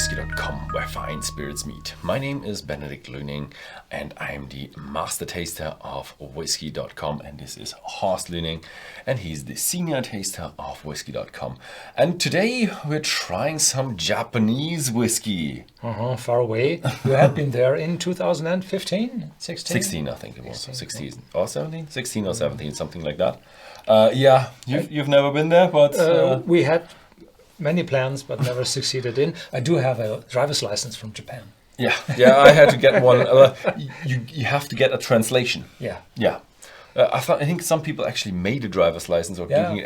Whisky.com, where fine spirits meet. My name is Benedict Lüning, and I'm the master taster of Whisky.com, and this is Horst Lüning, and he's the senior taster of Whisky.com. And today we're trying some Japanese whiskey. Far away. You had been there in 2015? 16? 16, I think it was. 16 yeah. or 17? 16 or 17, something like that. You've never been there, but... We had many plans, but never succeeded in. I do have a driver's license from Japan. Yeah, I had to get one. You have to get a translation. Yeah. I think some people actually made a driver's license, or did you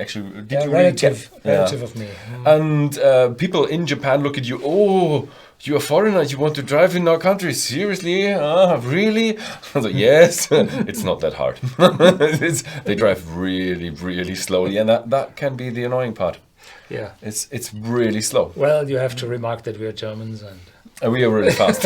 relative of me. And people in Japan look at you. Oh, you're a foreigner. You want to drive in our country? Seriously? Really? I was like, yes. It's not that hard. They drive really, really slowly, and that can be the annoying part. Yeah, it's really slow. Well, you have to remark that we are Germans and we are really fast.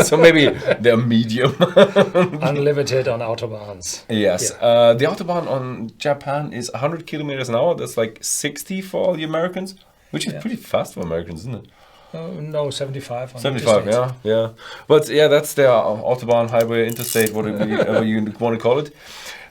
So maybe they're medium. Unlimited on autobahns. Yes. Yeah. The autobahn on Japan is 100 kilometers an hour. That's like 60 for the Americans, which is pretty fast for Americans, isn't it? No, 75. 75, yeah. But yeah, that's their autobahn, highway, interstate, whatever you want to call it.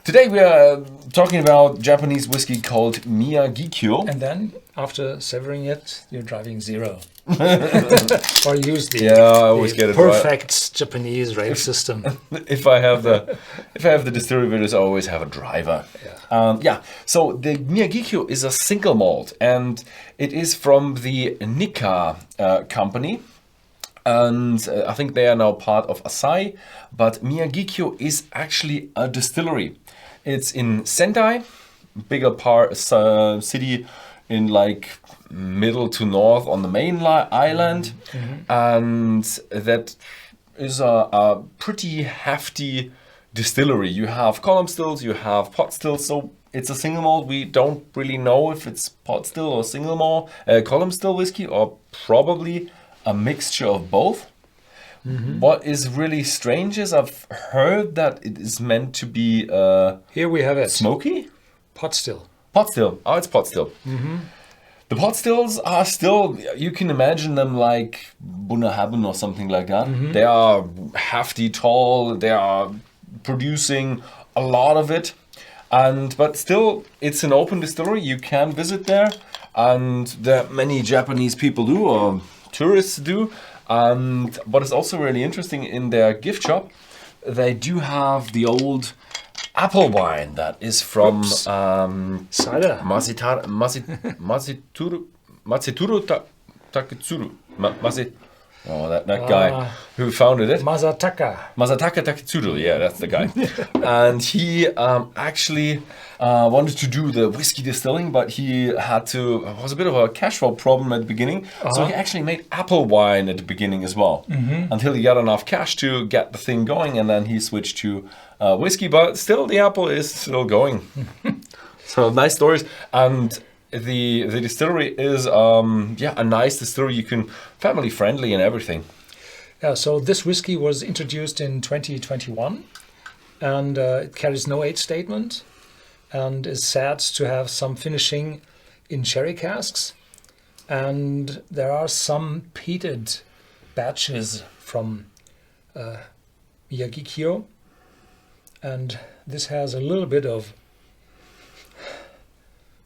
Today we are talking about Japanese whiskey called Miyagikyo. And then, after severing it, you're driving zero. Or use the, I always get it perfect right. Japanese rail system. If I have the distillery videos, I always have a driver. Yeah. So the Miyagikyo is a single malt, and it is from the Nikka company. And I think they are now part of Asahi, but Miyagikyo is actually a distillery. It's in Sendai, bigger city in like middle to north on the main island, and that is a pretty hefty distillery. You have column stills, you have pot stills, so it's a single malt. We don't really know if it's pot still or single malt, column still whiskey, or probably a mixture of both. What is really strange is I've heard that it is meant to be here we have it. Smoky? Pot still. Pot still. Oh, it's pot still. The pot stills are still, you can imagine them like Bunnahabhain or something like that. They are hefty, tall, they are producing a lot of it. But still, it's an open distillery. You can visit there, and there many Japanese people do, or tourists do. And what is also really interesting, in their gift shop, they do have the old apple wine that is from Cider. Matsituro Taketsuru. That guy who founded it. Masataka Taketsuru, yeah, that's the guy. And he actually wanted to do the whiskey distilling, but he was a bit of a cash flow problem at the beginning. So he actually made apple wine at the beginning as well, until he got enough cash to get the thing going, and then he switched to whiskey, but still the apple is still going. So nice stories. And the distillery is a nice distillery. You can family friendly and everything. Yeah, so this whiskey was introduced in 2021, and it carries no age statement, and is said to have some finishing in sherry casks. And there are some peated batches from Miyagikyo, and this has a little bit of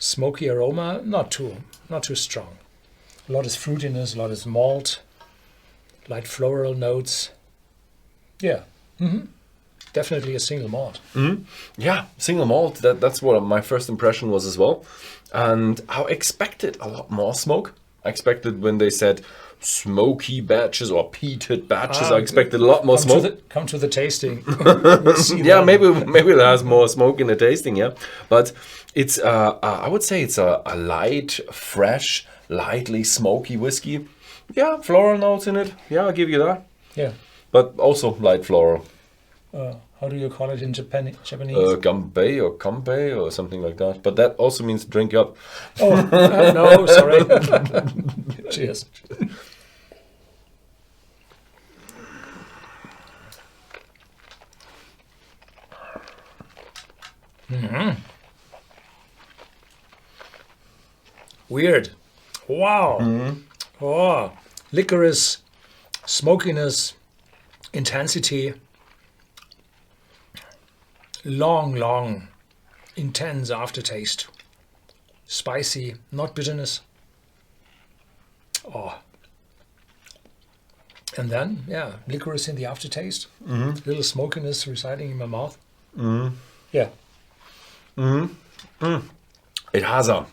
smoky aroma, not too strong. A lot is fruitiness, a lot is malt, light floral notes. Yeah, definitely a single malt. Yeah, single malt. That's what my first impression was as well. And I expected a lot more smoke. I expected when they said smoky batches or peated batches, I expected a lot more smoke. Come to the tasting. Yeah, maybe it has more smoke in the tasting. Yeah, but it's I would say it's a light, fresh, lightly smoky whiskey. Yeah, floral notes in it. Yeah, I'll give you that. Yeah, but also light floral. How do you call it in Japanese? Gambei or Kambei or something like that. But that also means drink up. Oh, no, sorry. Cheers. Weird. Wow. Oh, licorice, smokiness, intensity, long, intense aftertaste, spicy, not bitterness. Oh. And then, yeah, licorice in the aftertaste, little smokiness residing in my mouth. Yeah. It has a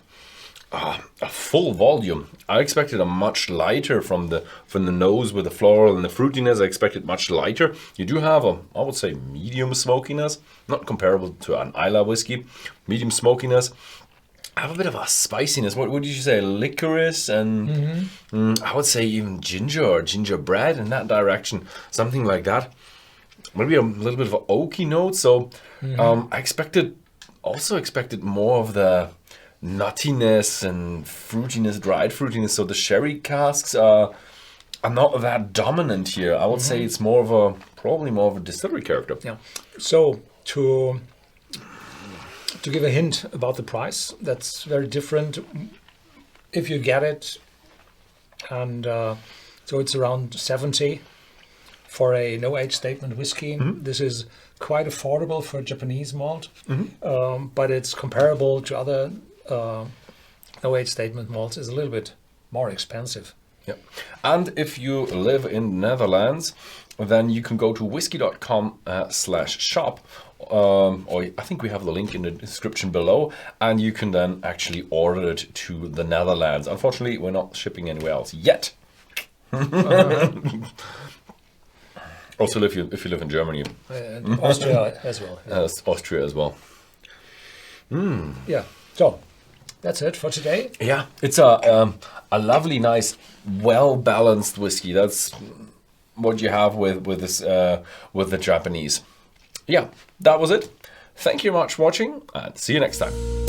full volume. I expected a much lighter from the nose with the floral and the fruitiness. I expected much lighter. You do have I would say, medium smokiness, not comparable to an Islay whiskey. Medium smokiness. I have a bit of a spiciness. What did you say? Licorice and I would say even ginger or gingerbread in that direction, something like that. Maybe a little bit of an oaky note. So I expected more of the nuttiness and fruitiness, dried fruitiness. So the sherry casks are not that dominant here. I would say it's probably more of a distillery character. Yeah. So to give a hint about the price, that's very different if you get it. And so it's around 70 for a no-age statement whiskey. This is quite affordable for Japanese malt, but it's comparable to other no-age statement malts. Is a little bit more expensive. Yeah. And if you live in the Netherlands, then you can go to Whisky.com/shop, or I think we have the link in the description below, and you can then actually order it to the Netherlands. Unfortunately, we're not shipping anywhere else yet. Also, if you live in Germany. And Austria as well. Yeah. Austria as well. Yeah. So that's it for today. Yeah, it's a lovely, nice, well-balanced whiskey. That's what you have with this with the Japanese. Yeah, that was it. Thank you much for watching, and see you next time.